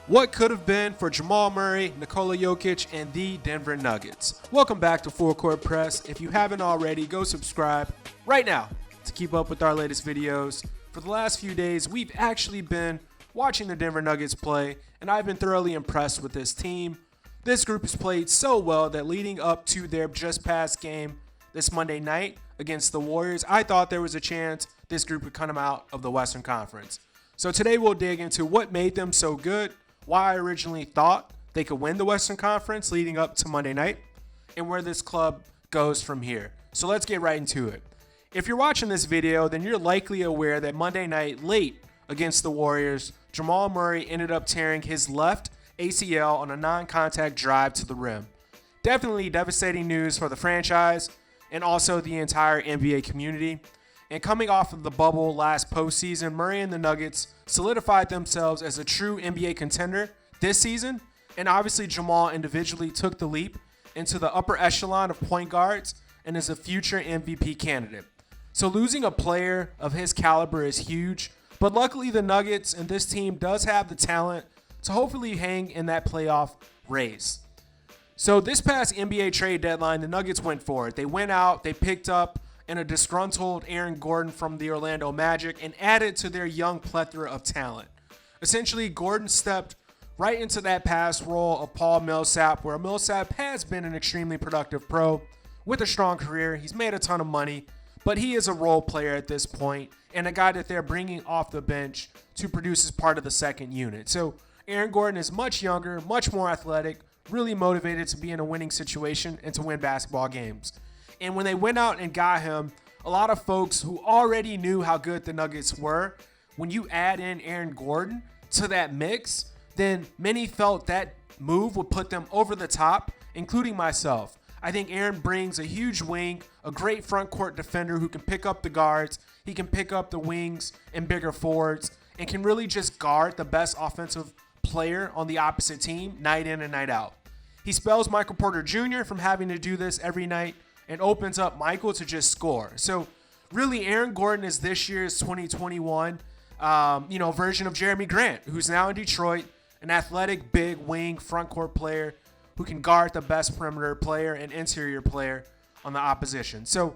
What could have been for Jamal Murray, Nikola Jokic, and the Denver Nuggets? Welcome back to Full Court Press. If you haven't already, go subscribe right now to keep up with our latest videos. For the last few days, we've actually been watching the Denver Nuggets play, and I've been thoroughly impressed with this team. This group has played so well that leading up to their just past game this Monday night against the Warriors, I thought there was a chance this group would come out of the Western Conference. So today we'll dig into what made them so good, why I originally thought they could win the Western Conference leading up to Monday night, and where this club goes from here. So let's get right into it. If you're watching this video, then you're likely aware that Monday night late against the Warriors, Jamal Murray ended up tearing his left ACL on a non-contact drive to the rim. Definitely devastating news for the franchise and also the entire NBA community. And coming off of the bubble last postseason, Murray and the Nuggets solidified themselves as a true NBA contender this season. And obviously Jamal individually took the leap into the upper echelon of point guards and is a future MVP candidate. So losing a player of his caliber is huge, but luckily the Nuggets and this team does have the talent to hopefully hang in that playoff race. So this past NBA trade deadline, the Nuggets went for it. They went out, they picked up a disgruntled Aaron Gordon from the Orlando Magic and added to their young plethora of talent. Essentially, Gordon stepped right into that pass role of Paul Millsap, where Millsap has been an extremely productive pro with a strong career. He's made a ton of money, but he is a role player at this point and a guy that they're bringing off the bench to produce as part of the second unit. So Aaron Gordon is much younger, much more athletic, really motivated to be in a winning situation and to win basketball games. And when they went out and got him, a lot of folks who already knew how good the Nuggets were, when you add in Aaron Gordon to that mix, then many felt that move would put them over the top, including myself. I think Aaron brings a huge wing, a great front court defender who can pick up the guards, he can pick up the wings and bigger forwards, and can really just guard the best offensive player on the opposite team night in and night out. He spells Michael Porter Jr. from having to do this every night and opens up Michael to just score. So really Aaron Gordon is this year's 2021 version of Jeremy Grant, who's now in Detroit, an athletic big wing front court player who can guard the best perimeter player and interior player on the opposition. So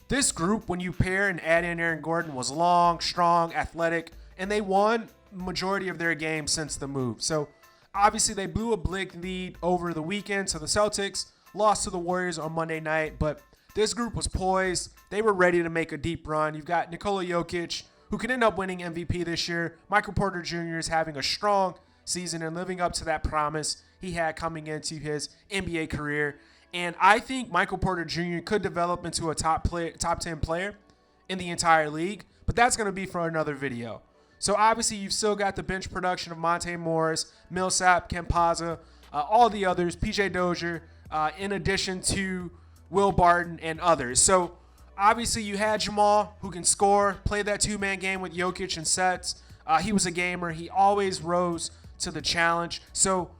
this group, when you pair and add in Aaron Gordon, was long, strong, athletic, and they won majority of their games since the move. So obviously they blew a big lead over the weekend to the Celtics, lost to the Warriors on Monday night, but this group was poised. They were ready to make a deep run. You've got Nikola Jokic, who could end up winning MVP this year. Michael Porter Jr. is having a strong season and living up to that promise he had coming into his NBA career. And I think Michael Porter Jr. could develop into a top 10 player in the entire league, but that's going to be for another video. So obviously you've still got the bench production of Monte Morris, Millsap, Campazzo, all the others, PJ Dozier, in addition to Will Barton and others. So obviously you had Jamal, who can score, play that two-man game with Jokic and sets. He was a gamer. He always rose to the challenge. So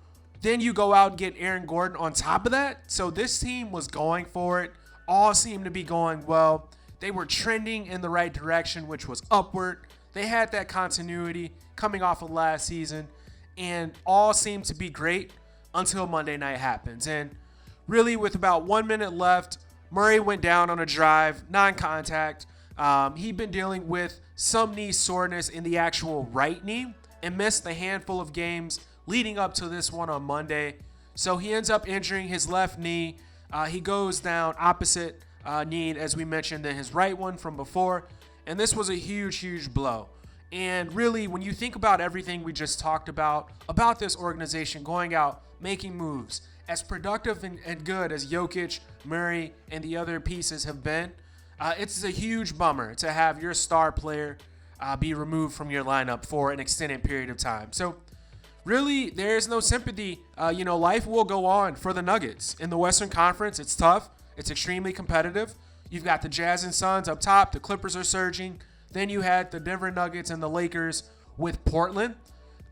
then you go out and get Aaron Gordon on top of that. So this team was going for it. All seemed to be going well. They were trending in the right direction, which was upward. They had that continuity coming off of last season, and all seemed to be great until Monday night happens. And really, with about 1 minute left, Murray went down on a drive, non-contact. He'd been dealing with some knee soreness in the actual right knee and missed a handful of games leading up to this one on Monday. So he ends up injuring his left knee. He goes down opposite knee, as we mentioned, than his right one from before. And this was a huge, huge blow. And really, when you think about everything we just talked about this organization going out, making moves, as productive and good as Jokic, Murray, and the other pieces have been, it's a huge bummer to have your star player be removed from your lineup for an extended period of time. So really, there's no sympathy. Life will go on for the Nuggets. In the Western Conference, it's tough. It's extremely competitive. You've got the Jazz and Suns up top. The Clippers are surging. Then you had the Denver Nuggets and the Lakers with Portland.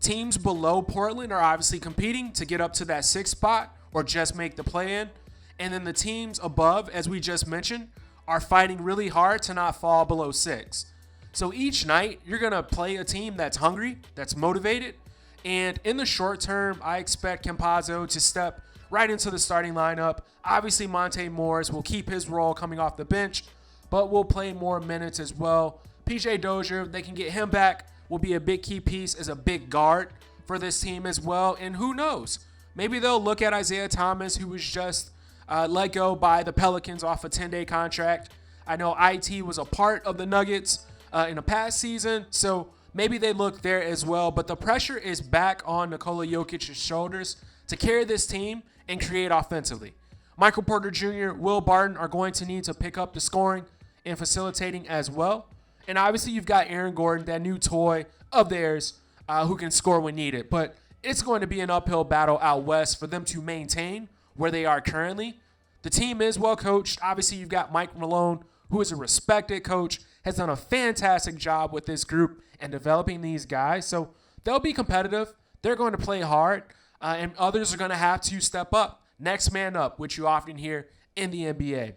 Teams below Portland are obviously competing to get up to that 6th spot or just make the play-in. And then the teams above, as we just mentioned, are fighting really hard to not fall below 6. So each night, you're going to play a team that's hungry, that's motivated, And in the short term, I expect Campazzo to step right into the starting lineup. Obviously, Monte Morris will keep his role coming off the bench, but will play more minutes as well. PJ Dozier, they can get him back, will be a big key piece as a big guard for this team as well. And who knows? Maybe they'll look at Isaiah Thomas, who was just let go by the Pelicans off a 10-day contract. I know IT was a part of the Nuggets in a past season, so maybe they look there as well. But the pressure is back on Nikola Jokic's shoulders to carry this team and create offensively. Michael Porter Jr., Will Barton are going to need to pick up the scoring and facilitating as well. And obviously you've got Aaron Gordon, that new toy of theirs, who can score when needed. But it's going to be an uphill battle out west for them to maintain where they are currently. The team is well coached. Obviously you've got Mike Malone, who is a respected coach, has done a fantastic job with this group and developing these guys. So they'll be competitive. They're going to play hard, and others are going to have to step up. Next man up, which you often hear in the NBA.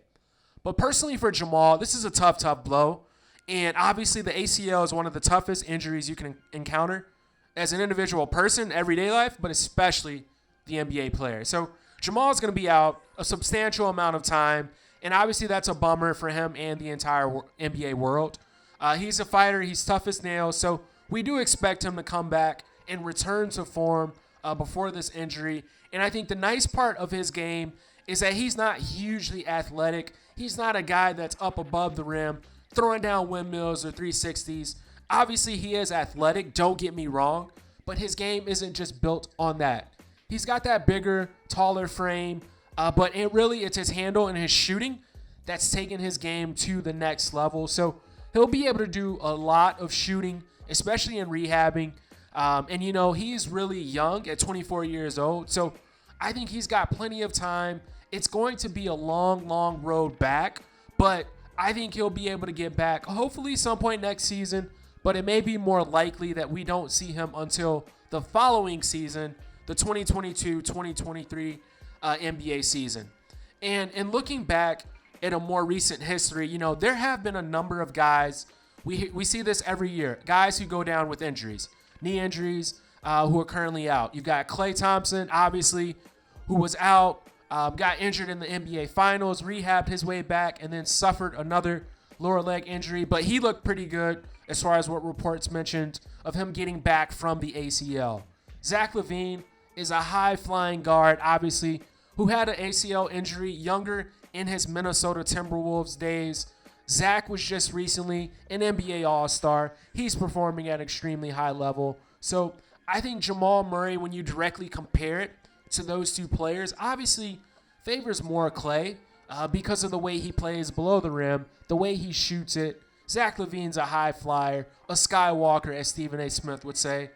But personally for Jamal, this is a tough blow. And obviously the ACL is one of the toughest injuries you can encounter as an individual person, everyday life, but especially the NBA player. So Jamal is going to be out a substantial amount of time. And obviously that's a bummer for him and the entire NBA world. He's a fighter. He's tough as nails. So we do expect him to come back and return to form before this injury. And I think the nice part of his game is that he's not hugely athletic. He's not a guy that's up above the rim, throwing down windmills or 360s. Obviously, he is athletic, don't get me wrong, but his game isn't just built on that. He's got that bigger, taller frame, but it's his handle and his shooting that's taken his game to the next level. So he'll be able to do a lot of shooting, especially in rehabbing. And, he's really young at 24 years old. So I think he's got plenty of time. It's going to be a long road back, but I think he'll be able to get back hopefully some point next season, but it may be more likely that we don't see him until the following season, the 2022-2023 NBA season. And in looking back at a more recent history, there have been a number of guys, we see this every year, guys who go down with injuries. Knee injuries, who are currently out. You've got Klay Thompson, obviously, who was out, got injured in the NBA Finals, rehabbed his way back, and then suffered another lower leg injury. But he looked pretty good as far as what reports mentioned of him getting back from the ACL. Zach LaVine is a high-flying guard, obviously, who had an ACL injury younger in his Minnesota Timberwolves days. Zach was just recently an NBA All-Star. He's performing at an extremely high level. So I think Jamal Murray, when you directly compare it to those two players, obviously favors more Klay because of the way he plays below the rim, the way he shoots it. Zach LaVine's a high flyer, a skywalker, as Stephen A. Smith would say.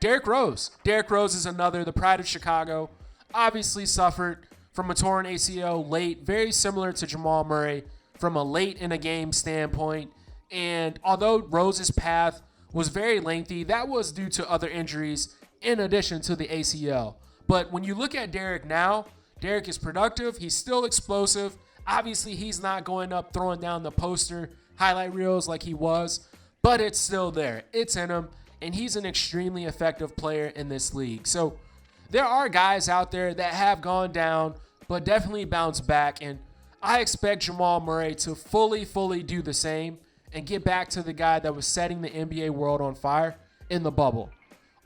Derrick Rose. Derrick Rose is another, the pride of Chicago. Obviously suffered from a torn ACL late, very similar to Jamal Murray, from a late in a game standpoint. And although Rose's path was very lengthy, that was due to other injuries in addition to the ACL. But when you look at Derrick now, Derrick is productive. He's still explosive. Obviously, he's not going up throwing down the poster highlight reels like he was, but it's still there. It's in him, and he's an extremely effective player in this league. So there are guys out there that have gone down, but definitely bounced back, and I expect Jamal Murray to fully do the same and get back to the guy that was setting the NBA world on fire in the bubble.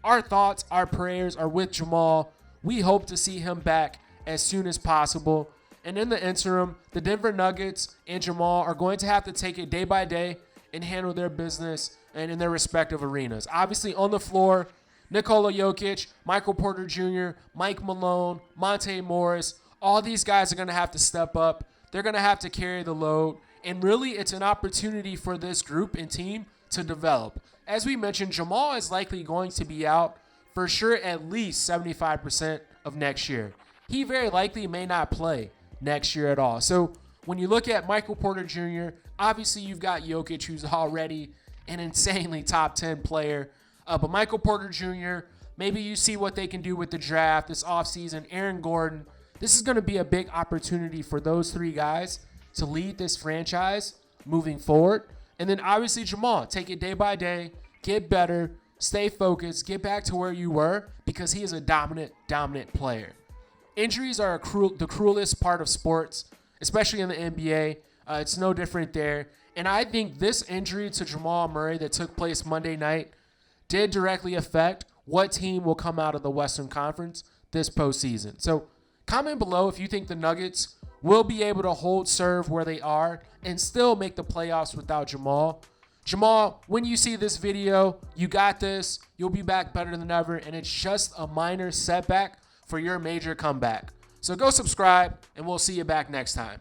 Our thoughts, our prayers are with Jamal. We hope to see him back as soon as possible. And in the interim, the Denver Nuggets and Jamal are going to have to take it day by day and handle their business and in their respective arenas. Obviously on the floor, Nikola Jokic, Michael Porter Jr., Mike Malone, Monte Morris, all these guys are going to have to step up. They're going to have to carry the load. And really, it's an opportunity for this group and team to develop. As we mentioned, Jamal is likely going to be out for sure at least 75% of next year. He very likely may not play next year at all. So when you look at Michael Porter Jr., obviously you've got Jokic, who's already an insanely top 10 player. But Michael Porter Jr., maybe you see what they can do with the draft this offseason. Aaron Gordon, this is going to be a big opportunity for those three guys to lead this franchise moving forward. And then obviously Jamal, take it day by day, get better, stay focused, get back to where you were, because he is a dominant player. Injuries are the cruelest part of sports, especially in the NBA. It's no different there. And I think this injury to Jamal Murray that took place Monday night did directly affect what team will come out of the Western Conference this postseason. So comment below if you think the Nuggets will be able to hold serve where they are and still make the playoffs without Jamal. Jamal, when you see this video, you got this. You'll be back better than ever, and it's just a minor setback for your major comeback. So go subscribe, and we'll see you back next time.